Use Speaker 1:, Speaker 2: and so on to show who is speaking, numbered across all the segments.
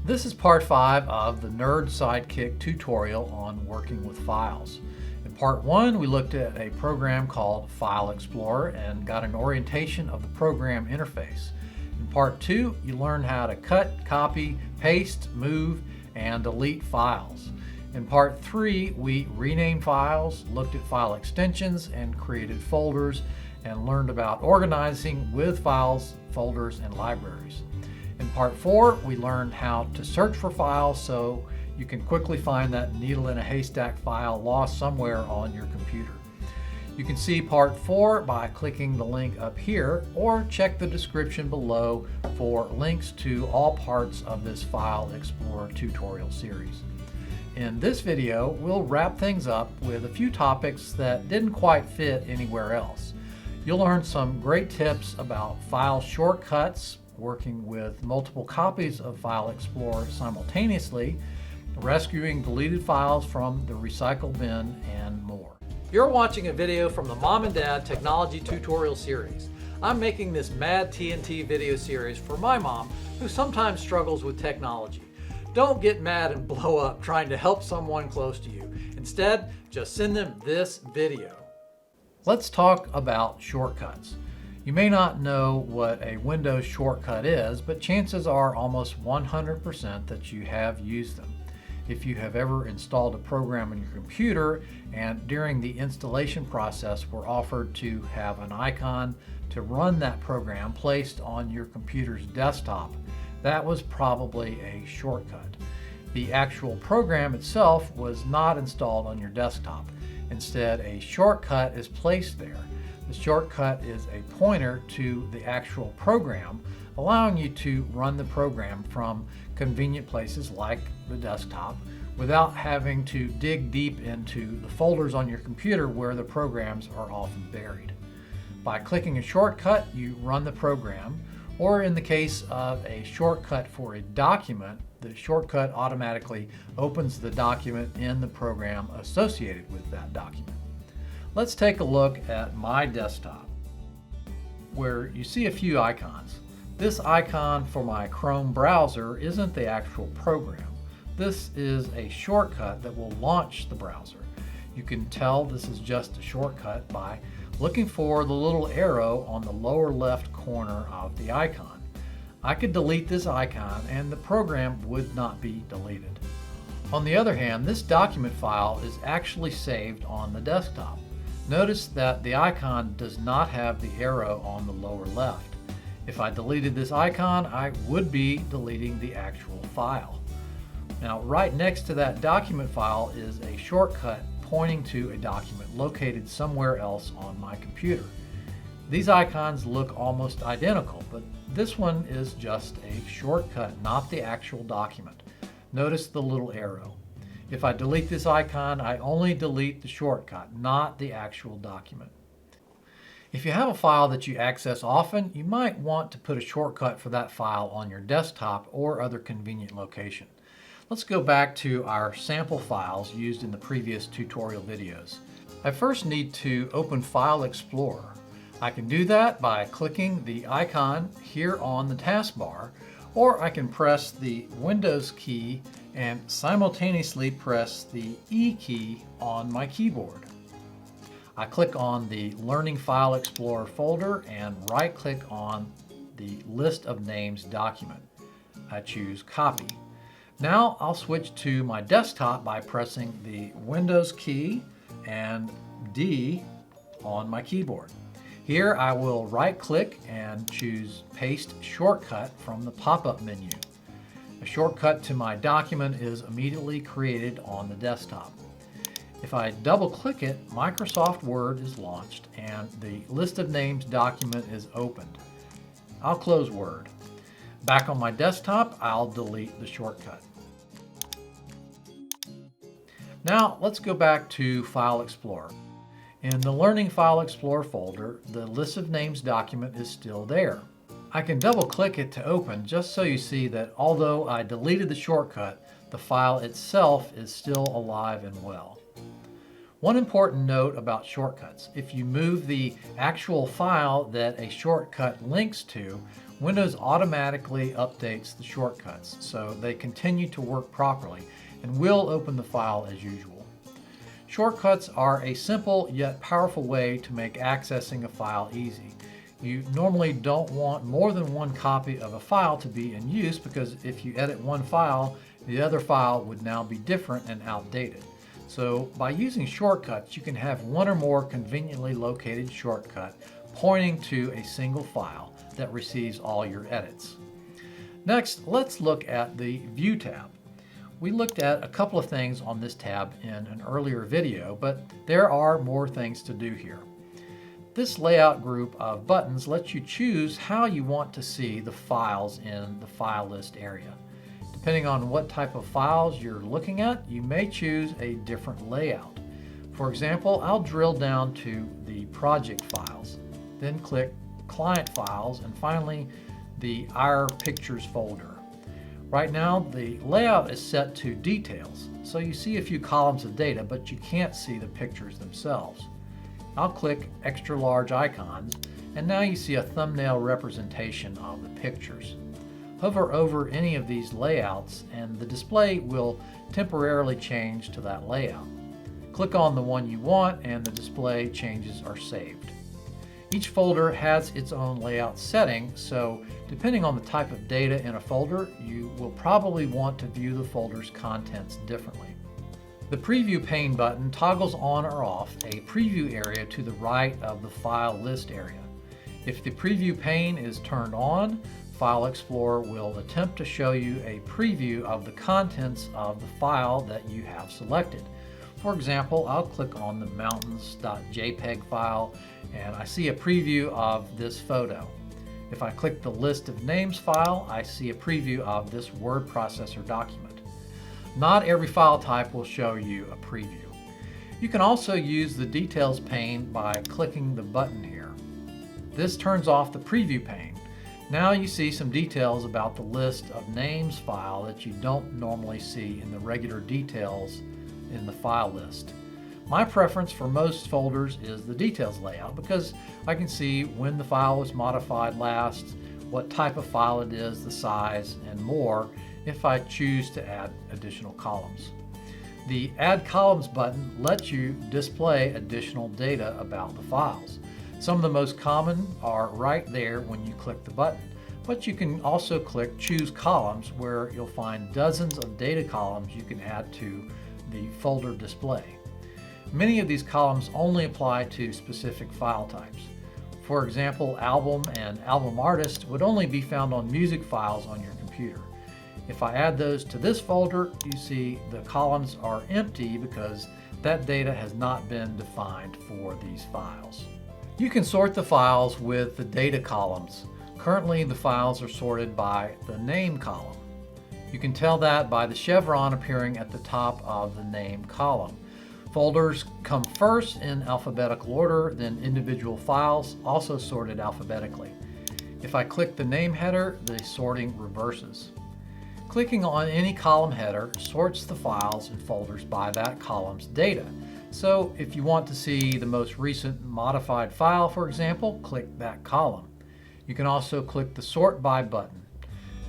Speaker 1: This is part 5 of the Nerd Sidekick tutorial on working with files. In part 1, we looked at a program called File Explorer and got an orientation of the program interface. In part 2, you learned how to cut, copy, paste, move, and delete files. In part 3, we renamed files, looked at file extensions, and created folders, and learned about organizing with files, folders, and libraries. In part 4, we learned how to search for files so you can quickly find that needle in a haystack file lost somewhere on your computer. You can see part 4 by clicking the link up here, or check the description below for links to all parts of this File Explorer tutorial series. In this video, we'll wrap things up with a few topics that didn't quite fit anywhere else. You'll learn some great tips about file shortcuts, working with multiple copies of File Explorer simultaneously, rescuing deleted files from the recycle bin, and more. You're watching a video from the Mom and Dad Technology Tutorial Series. I'm making this Mad TNT video series for my mom, who sometimes struggles with technology. Don't get mad and blow up trying to help someone close to you. Instead, just send them this video. Let's talk about shortcuts. You may not know what a Windows shortcut is, but chances are almost 100% that you have used them. If you have ever installed a program on your computer and during the installation process were offered to have an icon to run that program placed on your computer's desktop, that was probably a shortcut. The actual program itself was not installed on your desktop. Instead, a shortcut is placed there. The shortcut is a pointer to the actual program, allowing you to run the program from convenient places like the desktop without having to dig deep into the folders on your computer where the programs are often buried. By clicking a shortcut, you run the program, or in the case of a shortcut for a document, the shortcut automatically opens the document in the program associated with that document. Let's take a look at my desktop, where you see a few icons. This icon for my Chrome browser isn't the actual program. This is a shortcut that will launch the browser. You can tell this is just a shortcut by looking for the little arrow on the lower left corner of the icon. I could delete this icon and the program would not be deleted. On the other hand, this document file is actually saved on the desktop. Notice that the icon does not have the arrow on the lower left. If I deleted this icon, I would be deleting the actual file. Now, right next to that document file is a shortcut pointing to a document located somewhere else on my computer. These icons look almost identical, but this one is just a shortcut, not the actual document. Notice the little arrow. If I delete this icon, I only delete the shortcut, not the actual document. If you have a file that you access often, you might want to put a shortcut for that file on your desktop or other convenient location. Let's go back to our sample files used in the previous tutorial videos. I first need to open File Explorer. I can do that by clicking the icon here on the taskbar, or I can press the Windows key and simultaneously press the E key on my keyboard. I click on the Learning File Explorer folder and right-click on the List of Names document. I choose Copy. Now I'll switch to my desktop by pressing the Windows key and D on my keyboard. Here I will right-click and choose Paste Shortcut from the pop-up menu. A shortcut to my document is immediately created on the desktop. If I double-click it, Microsoft Word is launched and the List of Names document is opened. I'll close Word. Back on my desktop, I'll delete the shortcut. Now let's go back to File Explorer. In the Learning File Explorer folder, the List of Names document is still there. I can double-click it to open just so you see that although I deleted the shortcut, the file itself is still alive and well. One important note about shortcuts: if you move the actual file that a shortcut links to, Windows automatically updates the shortcuts, so they continue to work properly and will open the file as usual. Shortcuts are a simple yet powerful way to make accessing a file easy. You normally don't want more than one copy of a file to be in use, because if you edit one file, the other file would now be different and outdated. So by using shortcuts, you can have one or more conveniently located shortcut pointing to a single file that receives all your edits. Next, let's look at the View tab. We looked at a couple of things on this tab in an earlier video, but there are more things to do here. This layout group of buttons lets you choose how you want to see the files in the file list area. Depending on what type of files you're looking at, you may choose a different layout. For example, I'll drill down to the project files, then click Client Files, and finally the Our Pictures folder. Right now the layout is set to Details, so you see a few columns of data, but you can't see the pictures themselves. I'll click Extra Large Icons, and now you see a thumbnail representation of the pictures. Hover over any of these layouts and the display will temporarily change to that layout. Click on the one you want and the display changes are saved. Each folder has its own layout setting, so depending on the type of data in a folder, you will probably want to view the folder's contents differently. The Preview Pane button toggles on or off a preview area to the right of the file list area. If the Preview Pane is turned on, File Explorer will attempt to show you a preview of the contents of the file that you have selected. For example, I'll click on the mountains.jpg file and I see a preview of this photo. If I click the List of Names file, I see a preview of this word processor document. Not every file type will show you a preview. You can also use the Details pane by clicking the button here. This turns off the Preview pane. Now you see some details about the List of Names file that you don't normally see in the regular details in the file list. My preference for most folders is the Details layout, because I can see when the file was modified last, what type of file it is, the size, and more if I choose to add additional columns. The Add Columns button lets you display additional data about the files. Some of the most common are right there when you click the button, but you can also click Choose Columns, where you'll find dozens of data columns you can add to the folder display. Many of these columns only apply to specific file types. For example, album and album artist would only be found on music files on your computer. If I add those to this folder, you see the columns are empty because that data has not been defined for these files. You can sort the files with the data columns. Currently, the files are sorted by the name column. You can tell that by the chevron appearing at the top of the name column. Folders come first in alphabetical order, then individual files, also sorted alphabetically. If I click the name header, the sorting reverses. Clicking on any column header sorts the files and folders by that column's data. So if you want to see the most recent modified file, for example, click that column. You can also click the Sort By button.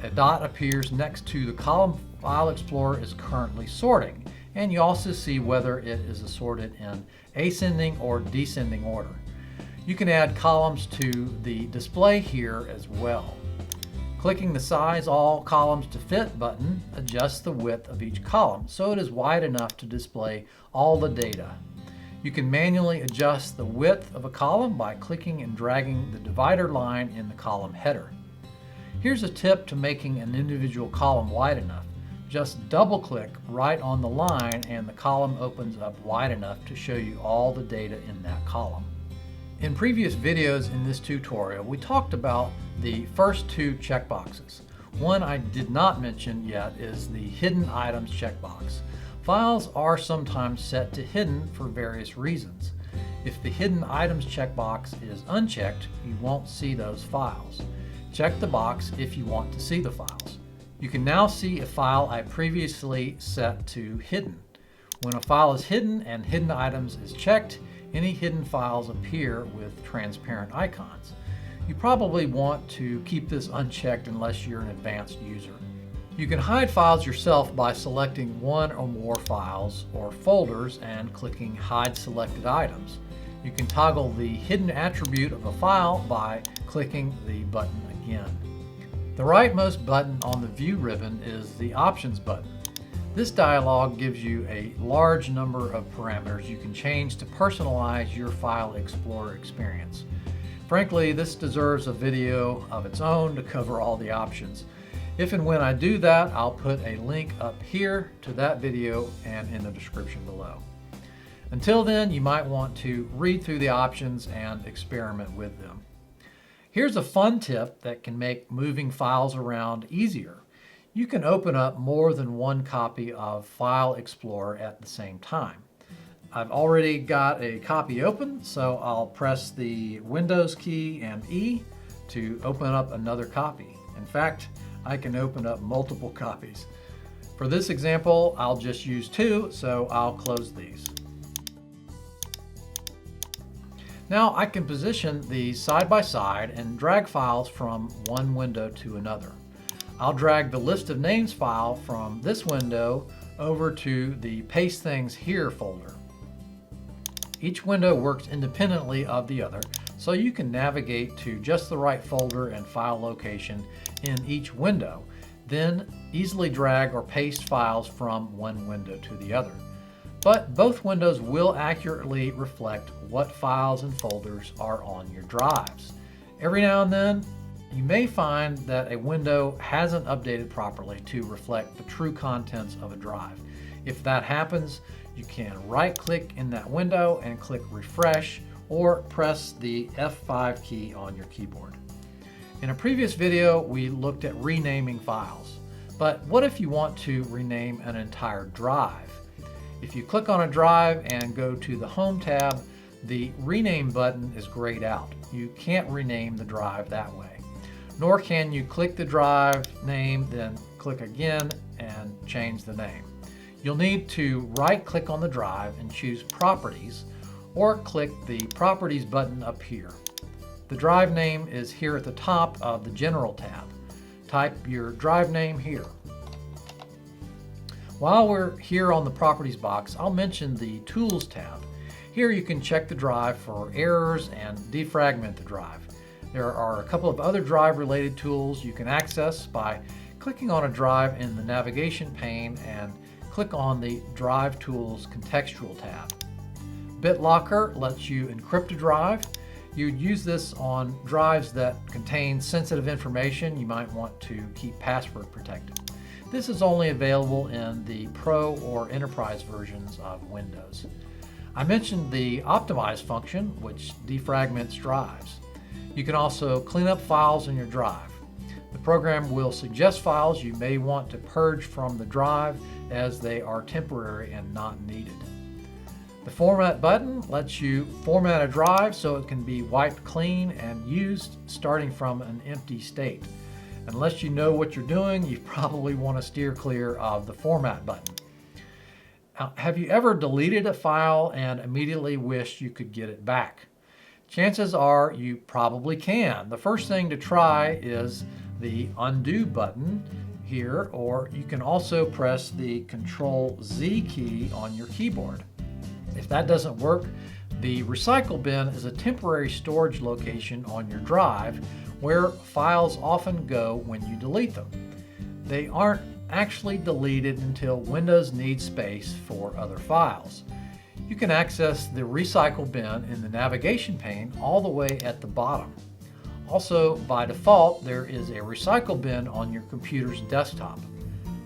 Speaker 1: A dot appears next to the column File Explorer is currently sorting, and you also see whether it is assorted in ascending or descending order. You can add columns to the display here as well. Clicking the Size All Columns to Fit button adjusts the width of each column so it is wide enough to display all the data. You can manually adjust the width of a column by clicking and dragging the divider line in the column header. Here's a tip to making an individual column wide enough. Just double-click right on the line and the column opens up wide enough to show you all the data in that column. In previous videos in this tutorial, we talked about the first two checkboxes. One I did not mention yet is the Hidden Items checkbox. Files are sometimes set to hidden for various reasons. If the Hidden Items checkbox is unchecked, you won't see those files. Check the box if you want to see the files. You can now see a file I previously set to hidden. When a file is hidden and Hidden Items is checked, any hidden files appear with transparent icons. You probably want to keep this unchecked unless you're an advanced user. You can hide files yourself by selecting one or more files or folders and clicking Hide Selected Items. You can toggle the hidden attribute of a file by clicking the button again. The rightmost button on the View ribbon is the Options button. This dialog gives you a large number of parameters you can change to personalize your File Explorer experience. Frankly, this deserves a video of its own to cover all the options. If and when I do that, I'll put a link up here to that video and in the description below. Until then, you might want to read through the options and experiment with them. Here's a fun tip that can make moving files around easier. You can open up more than one copy of File Explorer at the same time. I've already got a copy open, so I'll press the Windows key and E to open up another copy. In fact, I can open up multiple copies. For this example, I'll just use two, so I'll close these. Now I can position these side by side and drag files from one window to another. I'll drag the List of Names file from this window over to the Paste Things Here folder. Each window works independently of the other, so you can navigate to just the right folder and file location in each window, then easily drag or paste files from one window to the other. But both windows will accurately reflect what files and folders are on your drives. Every now and then, you may find that a window hasn't updated properly to reflect the true contents of a drive. If that happens, you can right-click in that window and click Refresh, or press the F5 key on your keyboard. In a previous video, we looked at renaming files. But what if you want to rename an entire drive? If you click on a drive and go to the Home tab, the Rename button is grayed out. You can't rename the drive that way. Nor can you click the drive name, then click again and change the name. You'll need to right-click on the drive and choose Properties, or click the Properties button up here. The drive name is here at the top of the General tab. Type your drive name here. While we're here on the Properties box, I'll mention the Tools tab. Here you can check the drive for errors and defragment the drive. There are a couple of other drive-related tools you can access by clicking on a drive in the Navigation pane and click on the Drive Tools Contextual tab. BitLocker lets you encrypt a drive. You'd use this on drives that contain sensitive information you might want to keep password protected. This is only available in the Pro or Enterprise versions of Windows. I mentioned the Optimize function, which defragments drives. You can also clean up files in your drive. The program will suggest files you may want to purge from the drive as they are temporary and not needed. The Format button lets you format a drive so it can be wiped clean and used starting from an empty state. Unless you know what you're doing, you probably want to steer clear of the Format button. Now, have you ever deleted a file and immediately wished you could get it back? Chances are you probably can. The first thing to try is the Undo button here, or you can also press the Control-Z key on your keyboard. If that doesn't work, the Recycle bin is a temporary storage location on your drive where files often go when you delete them. They aren't actually deleted until Windows needs space for other files. You can access the Recycle bin in the Navigation pane all the way at the bottom. Also, by default, there is a Recycle bin on your computer's desktop.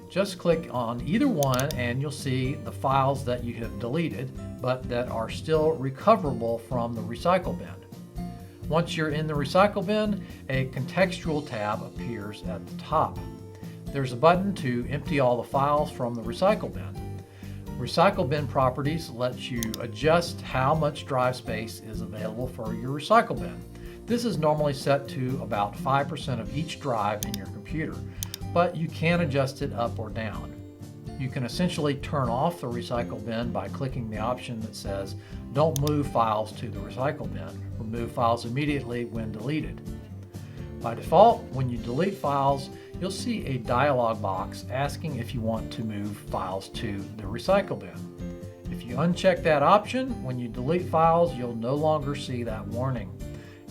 Speaker 1: Just click on either one and you'll see the files that you have deleted, but that are still recoverable from the Recycle bin. Once you're in the Recycle bin, a Contextual tab appears at the top. There's a button to empty all the files from the Recycle bin. Recycle bin properties lets you adjust how much drive space is available for your Recycle bin. This is normally set to about 5% of each drive in your computer, but you can adjust it up or down. You can essentially turn off the Recycle bin by clicking the option that says, "Don't move files to the Recycle bin. Remove files immediately when deleted." By default, when you delete files, you'll see a dialog box asking if you want to move files to the recycle bin. If you uncheck that option, when you delete files, you'll no longer see that warning,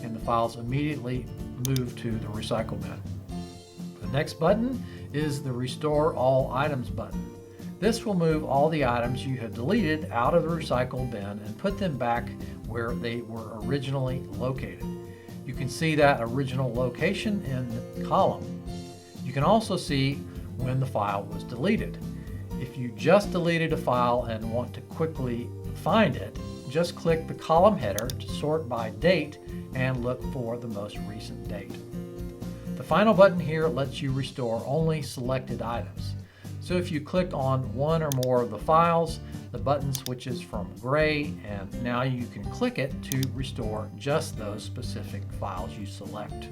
Speaker 1: and the files immediately move to the recycle bin. The next button is the Restore All Items button. This will move all the items you have deleted out of the recycle bin and put them back where they were originally located. You can see that original location in the column. You can also see when the file was deleted. If you just deleted a file and want to quickly find it, just click the column header to sort by date and look for the most recent date. The final button here lets you restore only selected items. So if you click on one or more of the files, the button switches from gray, and now you can click it to restore just those specific files you select.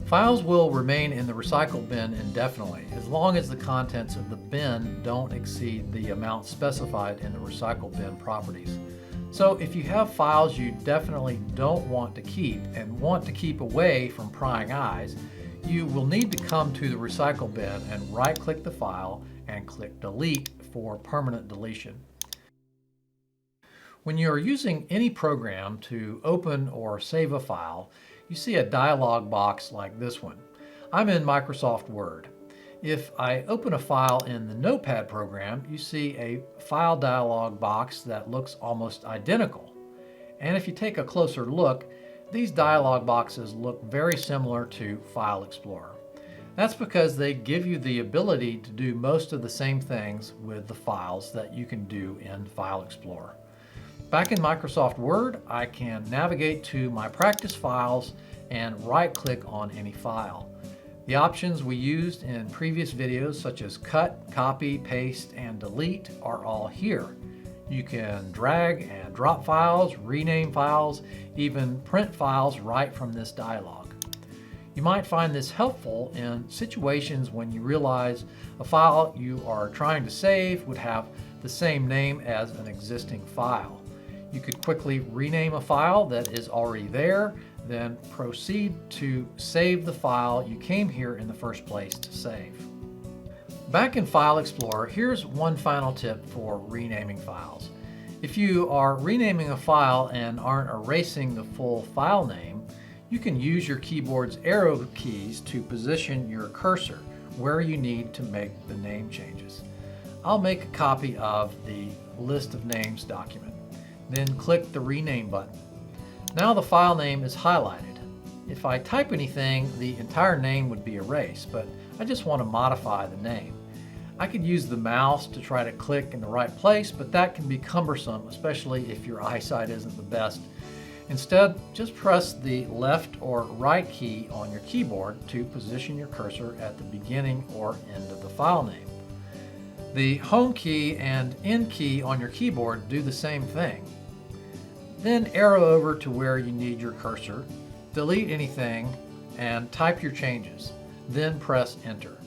Speaker 1: Files will remain in the recycle bin indefinitely as long as the contents of the bin don't exceed the amount specified in the recycle bin properties. So if you have files you definitely don't want to keep and want to keep away from prying eyes, you will need to come to the recycle bin and right-click the file and click Delete for permanent deletion. When you are using any program to open or save a file, you see a dialog box like this one. I'm in Microsoft Word. If I open a file in the Notepad program, you see a file dialog box that looks almost identical. And if you take a closer look, these dialog boxes look very similar to File Explorer. That's because they give you the ability to do most of the same things with the files that you can do in File Explorer. Back in Microsoft Word, I can navigate to my practice files and right-click on any file. The options we used in previous videos, such as cut, copy, paste, and delete, are all here. You can drag and drop files, rename files, even print files right from this dialog. You might find this helpful in situations when you realize a file you are trying to save would have the same name as an existing file. You could quickly rename a file that is already there, then proceed to save the file you came here in the first place to save. Back in File Explorer, here's one final tip for renaming files. If you are renaming a file and aren't erasing the full file name, you can use your keyboard's arrow keys to position your cursor where you need to make the name changes. I'll make a copy of the List of Names document, then click the Rename button. Now the file name is highlighted. If I type anything, the entire name would be erased, but I just want to modify the name. I could use the mouse to try to click in the right place, but that can be cumbersome, especially if your eyesight isn't the best. Instead, just press the left or right key on your keyboard to position your cursor at the beginning or end of the file name. The Home key and End key on your keyboard do the same thing. Then arrow over to where you need your cursor, delete anything, and type your changes. Then press Enter.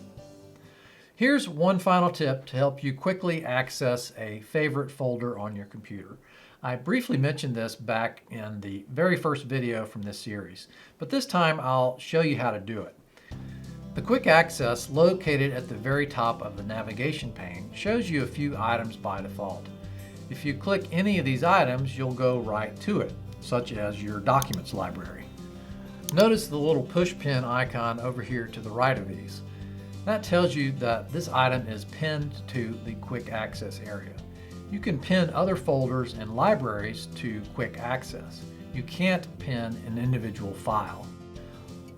Speaker 1: Here's one final tip to help you quickly access a favorite folder on your computer. I briefly mentioned this back in the very first video from this series, but this time I'll show you how to do it. The quick access located at the very top of the navigation pane shows you a few items by default. If you click any of these items, you'll go right to it, such as your documents library. Notice the little push pin icon over here to the right of these. That tells you that this item is pinned to the quick access area. You can pin other folders and libraries to quick access. You can't pin an individual file.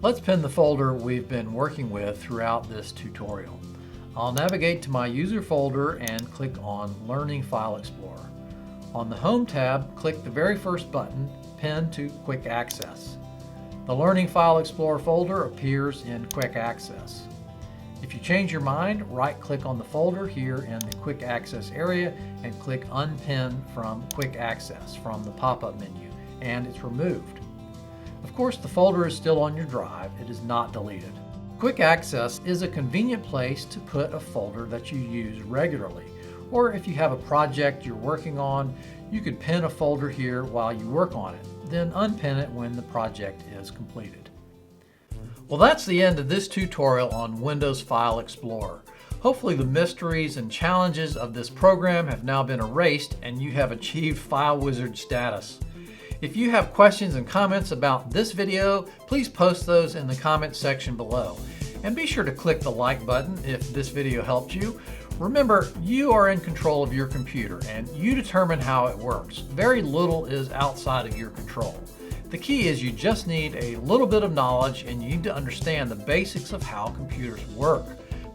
Speaker 1: Let's pin the folder we've been working with throughout this tutorial. I'll navigate to my user folder and click on Learning File Explorer. On the Home tab, click the very first button, Pin to Quick Access. The Learning File Explorer folder appears in Quick Access. If you change your mind, right-click on the folder here in the Quick Access area and click Unpin from Quick Access from the pop-up menu, and it's removed. Of course, the folder is still on your drive. It is not deleted. Quick Access is a convenient place to put a folder that you use regularly. Or if you have a project you're working on, you could pin a folder here while you work on it, then unpin it when the project is completed. Well, that's the end of this tutorial on Windows File Explorer. Hopefully the mysteries and challenges of this program have now been erased and you have achieved File Wizard status. If you have questions and comments about this video, please post those in the comments section below. And be sure to click the like button if this video helped you. Remember, you are in control of your computer and you determine how it works. Very little is outside of your control. The key is you just need a little bit of knowledge and you need to understand the basics of how computers work.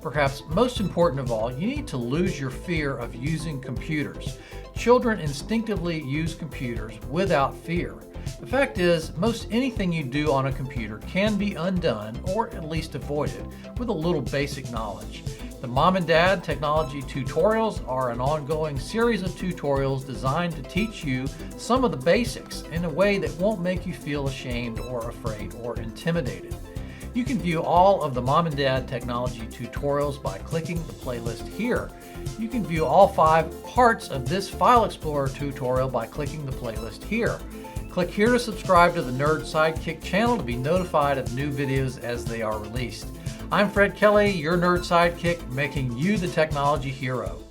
Speaker 1: Perhaps most important of all, you need to lose your fear of using computers. Children instinctively use computers without fear. The fact is, most anything you do on a computer can be undone or at least avoided with a little basic knowledge. The Mom and Dad Technology Tutorials are an ongoing series of tutorials designed to teach you some of the basics in a way that won't make you feel ashamed or afraid or intimidated. You can view all of the Mom and Dad Technology Tutorials by clicking the playlist here. You can view all 5 parts of this File Explorer tutorial by clicking the playlist here. Click here to subscribe to the Nerd Sidekick channel to be notified of new videos as they are released. I'm Fred Kelly, your Nerd Sidekick, making you the technology hero.